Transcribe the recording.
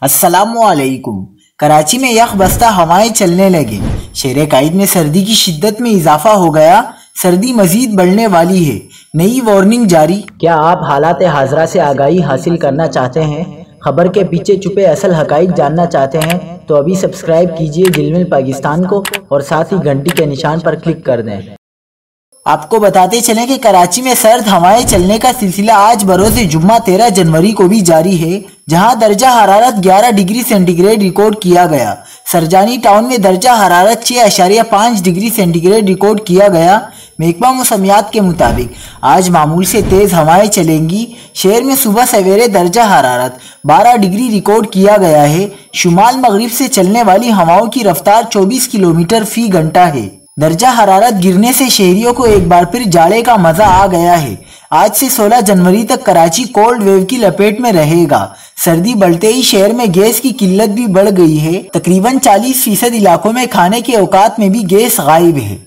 अस्सलामुअलैकुम। कराची में यख बस्ता हवाएं चलने लगे। शहर कायद में सर्दी की शिद्दत में इजाफा हो गया। सर्दी मजीद बढ़ने वाली है। नई वार्निंग जारी। क्या आप हालात हाजरा से आगाही हासिल करना चाहते हैं? खबर के पीछे छुपे असल हकाइक जानना चाहते हैं तो अभी सब्सक्राइब कीजिए ज़िलमिल पाकिस्तान को और साथ ही घंटी के निशान पर क्लिक कर दें। आपको बताते चलें कि कराची में सर्द हवाएं चलने का सिलसिला आज बरोज़ जुम्मा 13 जनवरी को भी जारी है, जहां दर्जा हरारत 11 डिग्री सेंटीग्रेड रिकॉर्ड किया गया। सरजानी टाउन में दर्जा हरारत 6.5 डिग्री सेंटीग्रेड रिकॉर्ड किया गया। महकमा मौसमियात के मुताबिक आज मामूल से तेज हवाएं चलेंगी। शहर में सुबह सवेरे दर्जा हरारत 12 डिग्री रिकॉर्ड किया गया है। शुमाल मगरिब से चलने वाली हवाओं की रफ्तार 24 किलोमीटर फी घंटा है। दर्जा हरारत गिरने से शहरियों को एक बार फिर जाड़े का मजा आ गया है। आज से 16 जनवरी तक कराची कोल्ड वेव की लपेट में रहेगा। सर्दी बढ़ते ही शहर में गैस की किल्लत भी बढ़ गई है। तकरीबन 40% इलाकों में खाने के औकात में भी गैस गायब है।